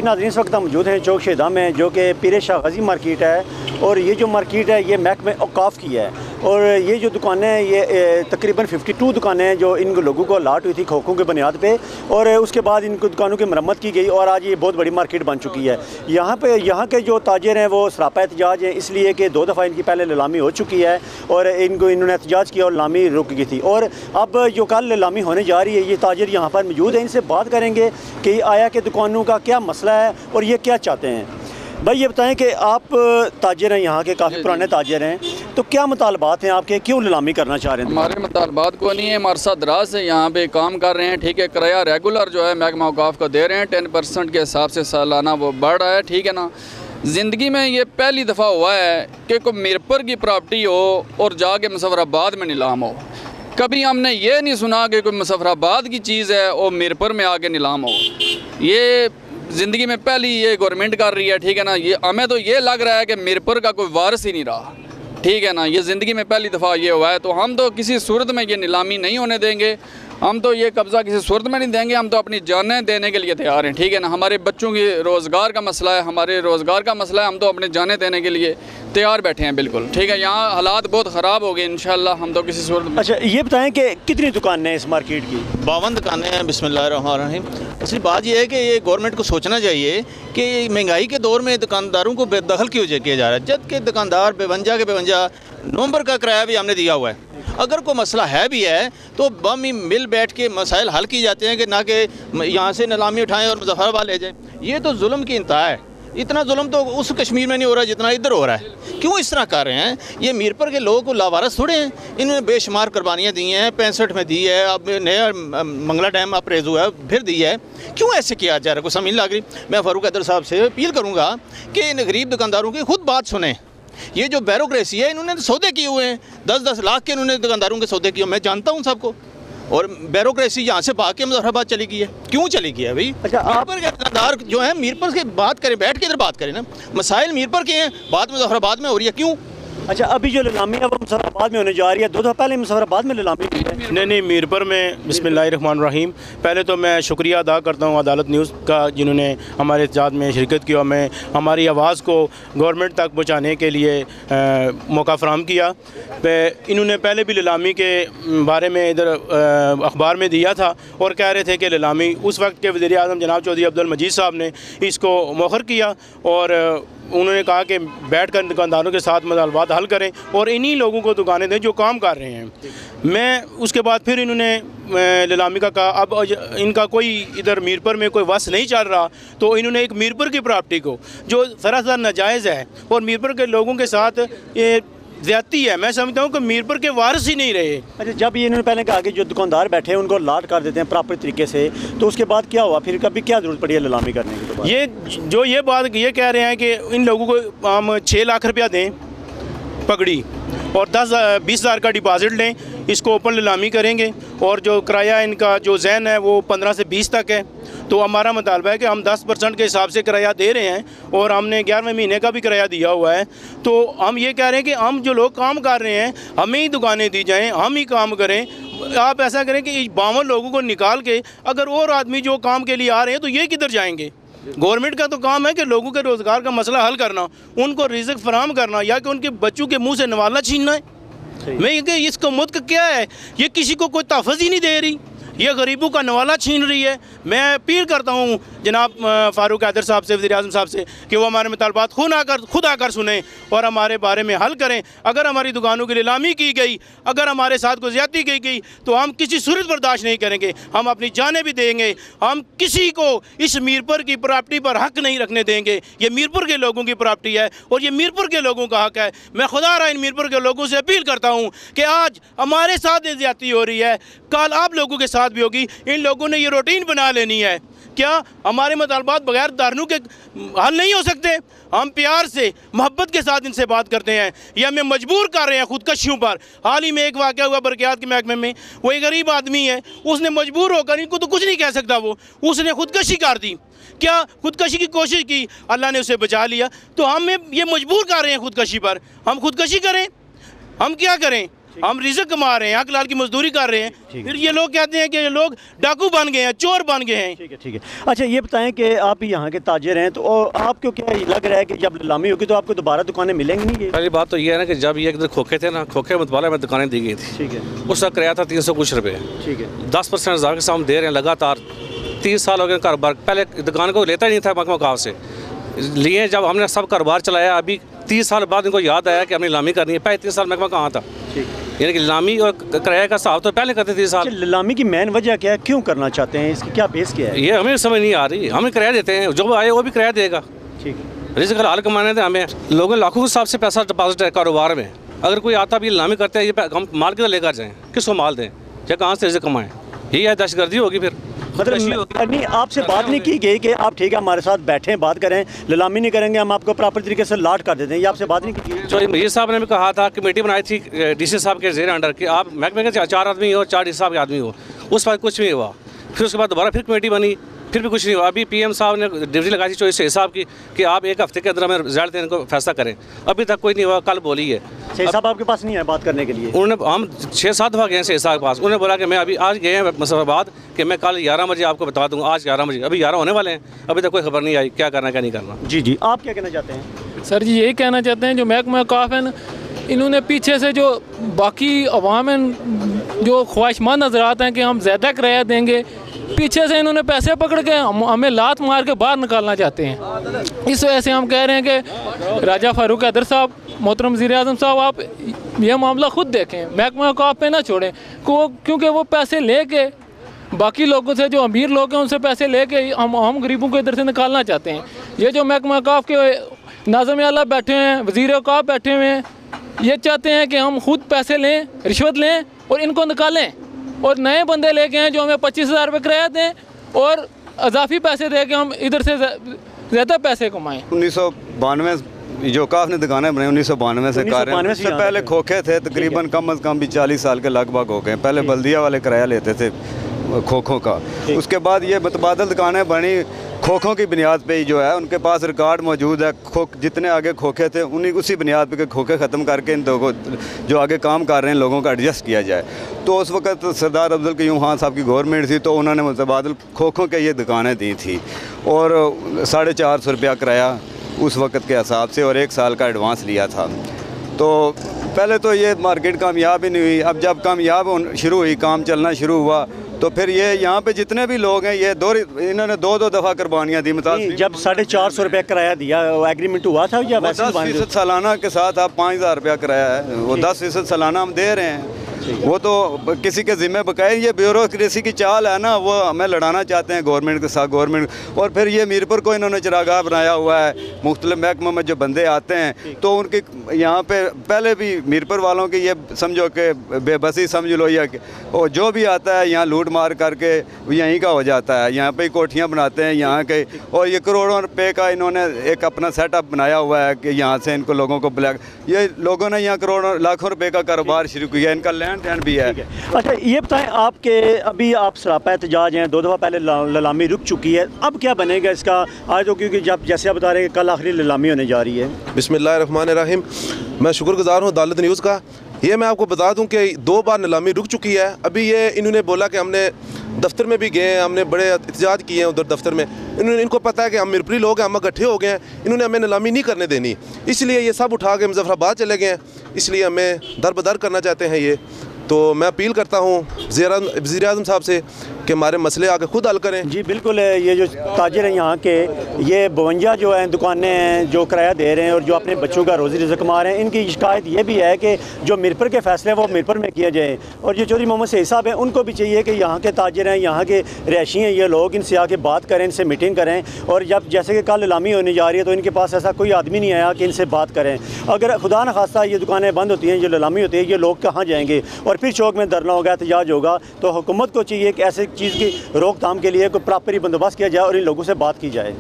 जी नाज़रीन, इस वक्त हम मौजूद हैं चौक शहीदा में, जो कि पीर शाह गज़ी मार्केट है। और ये जो मार्केट है ये महकमे औकाफ की है। और ये जो दुकानें हैं ये तकरीबन 52 दुकानें हैं जो इन लोगों को अलाट हुई थी खोखों के बुनियाद पे, और उसके बाद इनको दुकानों की मरम्मत की गई और आज ये बहुत बड़ी मार्केट बन चुकी है। यहाँ के जो ताजर हैं वो सरापा एहतजाज हैं, इसलिए कि 2 दफ़ा इनकी पहले नीलामी हो चुकी है और इन्होंने एहतजाज किया और नीलामी रुक गई थी। और अब जो कल नीलामी होने जा रही है, ये ताजर यहाँ पर मौजूद हैं, इनसे बात करेंगे कि आया कि दुकानों का क्या मसला है और ये क्या चाहते हैं। भाई ये बताएं कि आप ताजर हैं, यहाँ के काफ़ी पुराने ताजर हैं, तो क्या मुतालबात हैं आपके, क्यों नीलामी करना चाह रहे हैं? हमारे मुतालबात को नहीं है, हमारे साथ दराज से यहाँ पे काम कर रहे हैं, ठीक है। किराया रेगुलर जो है महकमा औकाफ को दे रहे हैं, 10% के हिसाब से सालाना वो बढ़ रहा है, ठीक है ना। ज़िंदगी में ये पहली दफ़ा हुआ है कि कोई मीरपुर की प्रॉपर्टी हो और जाके मुजफ्फराबाद में नीलाम हो। कभी हमने ये नहीं सुना कि कोई मुजफ्फराबाद की चीज़ है और मीरपुर में आके नीलाम हो। ये ज़िंदगी में पहली ये गवर्नमेंट कर रही है, ठीक है ना। ये हमें तो ये लग रहा है कि मीरपुर का कोई वारिस ही नहीं रहा, ठीक है ना। ये ज़िंदगी में पहली दफ़ा ये हुआ है, तो हम तो किसी सूरत में ये नीलामी नहीं होने देंगे, हम तो ये कब्ज़ा किसी सूरत में नहीं देंगे। हम तो अपनी जानें देने के लिए तैयार हैं, ठीक है ना। हमारे बच्चों की रोज़गार का मसला है, हमारे रोज़गार का मसला है, हम तो अपनी जानें देने के लिए तैयार बैठे हैं, बिल्कुल, ठीक है। यहाँ हालात बहुत ख़राब हो गए, इंशाल्लाह हम तो किसी सूरत में। अच्छा ये बताएं कि कितनी दुकानें हैं इस मार्केट की? 52 दुकानें हैं। बिस्मिल्लाहिर्रहमानिर्रहीम। असली बात यह है कि ये गवर्नमेंट को सोचना चाहिए कि महंगाई के दौर में दुकानदारों को बेदखल क्यों किया जा रहा है, जबकि दुकानदार 52 नवंबर का किराया भी हमने दिया हुआ है। अगर कोई मसला है भी है तो बम ही मिल बैठ के मसाइल हल की जाते हैं, कि ना कि यहाँ से नीलामी उठाएं और मुजफ्फराबाद ले जाएं। ये तो जुल्म की इंतहा है। इतना जुल्म तो उस कश्मीर में नहीं हो रहा जितना इधर हो रहा है। क्यों इस तरह कर रहे हैं? ये मीरपुर के लोगों को लावारस थोड़े हैं, इन्होंने बेशुमार कुर्बानियाँ दी हैं। 65 में दी है, अब नया मंगला डैम अप्रेज हुआ है, फिर दी है। क्यों ऐसे किया जा रहा है? कुछ समझ लग रही। मैं फारूक हैदर साहब से अपील करूँगा कि इन गरीब दुकानदारों की खुद बात सुने। ये जो ब्यूरोक्रेसी है, इन्होंने सौदे किए हुए हैं, 10-10 लाख के इन्होंने दुकानदारों के सौदे किए। मैं जानता हूँ सबको। और ब्यूरोक्रेसी यहाँ से भाग के मुजफ्फराबाद चली गई है। क्यों चली गई है भाई? अच्छा आप मीरपुर के दुकानदार जो है मीरपुर की बात करें, बैठ के इधर बात करें ना। मसाइल मीरपुर के हैं, बात मुजफ्फराबाद में हो रही है, क्यों? अच्छा अभी जो नीलामी है वो मुजफ्फराबाद में होने जा रही है, 2 दफ़ा पहले मुजफ्फराबाद में नीलामी हुई है। नहीं, मीरपुर में। बिस्मिल्लाहिर्रहमानिर्रहीम। पहले तो मैं शुक्रिया अदा करता हूँ अदालत न्यूज़ का, जिन्होंने हमारे एहतजाज में शिरकत की और मैं हमारी आवाज़ को गवर्नमेंट तक पहुँचाने के लिए मौका फराहम किया। इन्होंने पहले भी नीलामी के बारे में इधर अखबार में दिया था और कह रहे थे कि नीलामी उस वक्त के वज़ीर आज़म जनाब चौधरी अब्दुल मजीद साहब ने इसको मौखर किया और उन्होंने कहा कि बैठकर दुकानदारों के साथ मुतालबात हल करें और इन्हीं लोगों को दुकानें दें जो काम कर रहे हैं। मैं उसके बाद फिर इन्होंने नीलामी का कहा। अब इनका कोई इधर मीरपुर में कोई वस नहीं चल रहा, तो इन्होंने एक मीरपुर की प्रॉपर्टी को जो सरासर नाजायज़ है और मीरपुर के लोगों के साथ ये ज़्यादती है, मैं समझता हूँ कि मीरपुर के वारिस ही नहीं रहे। अच्छा जब ये इन्होंने पहले कहा कि जो दुकानदार बैठे हैं उनको लाट कर देते हैं प्रॉपर तरीके से, तो उसके बाद क्या हुआ फिर? कभी क्या ज़रूरत पड़ी है नीलामी करने की? तो ये बात ये कह रहे हैं कि इन लोगों को हम 6 लाख रुपया दें पगड़ी और 10-20 हज़ार का डिपॉज़िट लें, इसको ओपन नीलामी करेंगे और जो किराया इनका जो ज़ैन है वो 15 से 20 तक है। तो हमारा मुतालबा है कि हम 10% के हिसाब से किराया दे रहे हैं और हमने 11वें महीने का भी किराया दिया हुआ है। तो हम ये कह रहे हैं कि हम जो लोग काम कर रहे हैं हमें ही दुकानें दी जाएँ, हम ही काम करें। आप ऐसा करें कि 52 लोगों को निकाल के अगर और आदमी जो काम के लिए आ रहे हैं तो ये किधर जाएंगे? गवर्नमेंट का तो काम है कि लोगों के रोज़गार का मसला हल करना, उनको रिज़्क फराहम करना, या कि उनके बच्चों के मुंह से नवाला छीनना है। मैं ये कि इसको मुल्क क्या है, ये किसी को कोई तहफ़्फ़ुज़ ही नहीं दे रही, ये गरीबों का नवाला छीन रही है। मैं अपील करता हूँ जनाब फारूक हैदर साहब से, वज़ीर आज़म साहब से, कि वो हमारे मुतालबात खुद आकर सुने और हमारे बारे में हल करें। अगर हमारी दुकानों की नीलामी की गई, अगर हमारे साथ कोई ज़्यादती की गई तो हम किसी सूरत बर्दाश्त नहीं करेंगे, हम अपनी जानें भी देंगे। हम किसी को इस मीरपुर की प्रॉपर्टी पर हक़ नहीं रखने देंगे। ये मीरपुर के लोगों की प्रॉपर्टी है और ये मीरपुर के लोगों का हक़ है। मैं खुदा रहा इन मीरपुर के लोगों से अपील करता हूँ कि आज हमारे साथ ज़्यादती हो रही है, कल आप लोगों के साथ भी होगी। इन लोगों ने ये रूटीन बना लेनी है। क्या हमारे मुतालबात बगैर दारनू के हल नहीं हो सकते? हम प्यार से मोहब्बत के साथ इनसे बात करते हैं, ये हमें मजबूर कर रहे हैं खुदकशियों पर। हाल ही में एक वाक़या हुआ बरक़ियात के महकमे में, वो एक गरीब आदमी है, उसने मजबूर होकर, इनको तो कुछ नहीं कह सकता, उसने खुदकशी कर दी। क्या खुदकशी की कोशिश की, अल्लाह ने उसे बचा लिया। तो हमें ये मजबूर कर रहे हैं खुदकशी पर। हम खुदकशी करें? हम क्या करें? हम रिज़्क कमा रहे हैं, हक लाल की मजदूरी कर रहे हैं, फिर ये लोग कहते हैं कि ये लोग डाकू बन गए हैं, चोर बन गए हैं। ठीक है, ठीक है। अच्छा ये बताएं कि आप यहाँ के ताजिर हैं, तो आपको क्या लग रहा है कि जब नीलामी होगी तो आपको दोबारा दुकानें मिलेंगी नहीं? पहली बात तो ये है ना कि जब ये इधर खोखे थे ना, खोखे मुतबाला में दुकानें दी गई थी। ठीक है, उसका किराया था 300 कुछ रुपये। ठीक है, 10% हज़ार के साथ हम दे रहे हैं लगातार। 30 साल हो गए कारोबार, पहले दुकान को लेता ही नहीं था महकमा औकाफ से लिए। जब हमने सब कारोबार चलाया, अभी 30 साल बाद इनको याद आया कि हमने नीलामी करनी है। पहले 30 साल महकमा कहाँ था? यानी कि नीलामी और किराए का हिसाब तो पहले करते 30 साल। नीलामी की मेन वजह क्या है, क्यों करना चाहते हैं, इसकी क्या बेस क्या है? ये हमें समझ नहीं आ रही। हमें किराया देते हैं, जो आए वो भी किराया देगा। ठीक है, रिज़्क हलाल कमाने थे हमें। लोगों ने लाखों के हिसाब से पैसा डिपॉजिट है कारोबार में। अगर कोई आता भी नीलामी करते हैं, ये हम माल किधर लेकर जाएँ, किसको माल दें या कहाँ से रिज़्क कमाएँ? यही है, दहशतगर्दी होगी फिर। मतलब नहीं, आपसे बात नहीं की गई कि आप ठीक है हमारे साथ बैठें, बात करें, नीलामी नहीं करेंगे, हम आपको प्रॉपर तरीके से लाट कर देते हैं, ये आपसे बात नहीं की गई? जो मीर साहब ने भी कहा था, कमेटी बनाई थी डीसी साहब के जेर अंडर कि आप महकमे के 4 आदमी हो, 4 डीसी साहब के आदमी हो। उस पर कुछ नहीं हुआ। फिर उसके बाद दोबारा फिर कमेटी बनी, फिर भी कुछ नहीं हुआ। अभी PM साहब ने ड्यूटी लगाई थी 24 साहब की कि आप 1 हफ्ते के अंदर हमें रिजल्ट देने को फैसला करें। अभी तक कोई नहीं हुआ। कल बोली है साहब आपके पास नहीं है बात करने के लिए? उन्होंने, हम 6-7 दफ़ा गए साहब के पास। उन्होंने बोला कि मैं अभी आज गए हैं मुजफ्फराबाद कि मैं कल 11 बजे आपको बता दूँगा। आज 11 बजे, अभी 11 होने वाले हैं, अभी तक कोई खबर नहीं आई क्या करना क्या नहीं करना। जी जी, आप क्या कहना चाहते हैं? सर जी यही कहना चाहते हैं, जो महकमा औकाफ है ना, इन्होंने पीछे से जो बाकी अवाम हैं जो ख्वाहिशमंद नजरात हैं कि हम ज़्यादा किराया देंगे, पीछे से इन्होंने पैसे पकड़ के हमें लात मार के बाहर निकालना चाहते हैं। इस वजह से हम कह रहे हैं कि राजा फारूक हैदर साहब, मोहतरम वज़ीर-ए-आज़म साहब, आप यह मामला खुद देखें, महकमा औकाफ पे ना छोड़ें, क्योंकि वो पैसे लेके बाकी लोगों से, जो अमीर लोग हैं उनसे पैसे लेके हम गरीबों को इधर से निकालना चाहते हैं। ये जो महकमा औकाफ के नाज़िम आला बैठे हैं, वज़ीर औकाफ बैठे हुए हैं, ये चाहते हैं कि हम खुद पैसे लें, रिश्वत लें और इनको निकालें और नए बंदे लेके आएँ जो हमें 25,000 रुपये किराया दें और इजाफी पैसे दे के हम इधर से ज़्यादा पैसे कमाएँ। 1992 जो औकाफ ने दुकानें बनाई 1992 से कर रहे हैं। इससे पहले खोखे थे, तकरीबन कम अज़ कम भी 40 साल के लगभग हो गए। पहले बल्दिया वाले किराया लेते थे खोखों का। उसके बाद ये मुतबादल दुकानें बनी खोखों की बुनियाद पे ही, जो है उनके पास रिकॉर्ड मौजूद है। जितने आगे खोखे थे उन्हीं उसी बुनियाद पे के खोखे ख़त्म करके इन लोगों जो आगे काम कर रहे हैं लोगों का एडजस्ट किया जाए। तो उस वक्त सरदार अब्दुल क़य्यूम खान साहब की गवर्नमेंट थी, तो उन्होंने मुतबादल खोखों के ये दुकानें दी थी और 450 रुपया किराया उस वक्त के हिसाब से और 1 साल का एडवांस लिया था। तो पहले तो ये मार्केट कामयाब ही नहीं हुई। अब जब कामयाब शुरू हुई, काम चलना शुरू हुआ, तो फिर ये यहाँ पे जितने भी लोग हैं ये इन्होंने 2-2 दफ़ा कुर्बानियाँ दी। मतलब जब 450 रुपये किराया दिया, एग्रीमेंट हुआ था या 10% सालाना के साथ आप 5,000 रुपया किराया है, वो 10% सालाना हम दे रहे हैं। वो तो किसी के ज़िम्मे बकाए, ये ब्यूरोक्रेसी की चाल है ना, वो हमें लड़ाना चाहते हैं गवर्नमेंट के साथ। गवर्नमेंट और फिर ये मीरपुर को इन्होंने चरागाह बनाया हुआ है। मुख्तलिफ महकमों में जो बंदे आते हैं तो उनकी यहाँ पे पहले भी मीरपुर वालों की ये समझो कि बेबसी समझ लो, या और जो भी आता है यहाँ लूट मार करके यहीं का हो जाता है। यहाँ पे कोठियाँ बनाते हैं यहाँ के, और ये करोड़ों रुपए का इन्होंने एक अपना सेटअप बनाया हुआ है कि यहाँ से इनको लोगों को ब्लैक, ये लोगों ने यहाँ करोड़ों लाखों रुपए का कारोबार शुरू किया, इनका लैंड भी है। अच्छा ये बताएं, आपके अभी आप सरापा एहतजाज हैं, 2 दफ़ा पहले नीलामी रुक चुकी है, अब क्या बनेगा इसका आज? तो क्योंकि जब जैसे आप बता रहे हैं कल आखिरी नीलामी होने जा रही है। बिस्मिल्लाहिर्रहमानिर्रहीम। मैं शुक्रगुजार हूँ अदालत न्यूज़ का। ये मैं आपको बता दूं कि 2 बार नीलामी रुक चुकी है। अभी ये इन्होंने बोला कि हमने दफ्तर में भी गए हैं, हमने बड़े एहतजाज किए हैं उधर दफ्तर में। इनको पता है कि हम मिरपुरी लोग हैं, हम इकट्ठे हो गए हैं, इन्होंने हमें नीलामी नहीं करने देनी, इसलिए ये सब उठा के मुजफ्फराबाद चले गए हैं। इसलिए हमें दरबदर करना चाहते हैं ये। तो मैं अपील करता हूँ वज़ीर-ए-आज़म साहब से कि हमारे मसले आके खुद हल करें। जी बिल्कुल, ये जो ताजिर हैं यहाँ के, ये 52 जो हैं दुकानें हैं जो किराया दे रहे हैं और जो अपने बच्चों का रोज़ी रिज़्क़ कमा रहे हैं, इनकी शिकायत ये भी है कि जो मिरपुर के फ़ैसले हैं वो मिरपुर में किए जाए। और जो चौधरी मोहम्मद सईद साहब हैं उनको भी चाहिए कि यहाँ के ताजिर हैं, यहाँ के रहायशी हैं ये लोग, इनसे आके बात करें, इनसे मीटिंग करें। और जब जैसे कि कल नीलामी होने जा रही है तो इनके पास ऐसा कोई आदमी नहीं आया कि इनसे बात करें। अगर खुदा न खास्ता ये दुकानें बंद होती हैं, जो नीलामी होती है, ये लोग कहाँ जाएंगे और फिर चौक में धरना होगा, एहतजाज होगा। तो हुकूमत को चाहिए कि ऐसी चीज़ की रोकथाम के लिए कोई प्रॉपर बंदोबस्त किया जाए और इन लोगों से बात की जाए।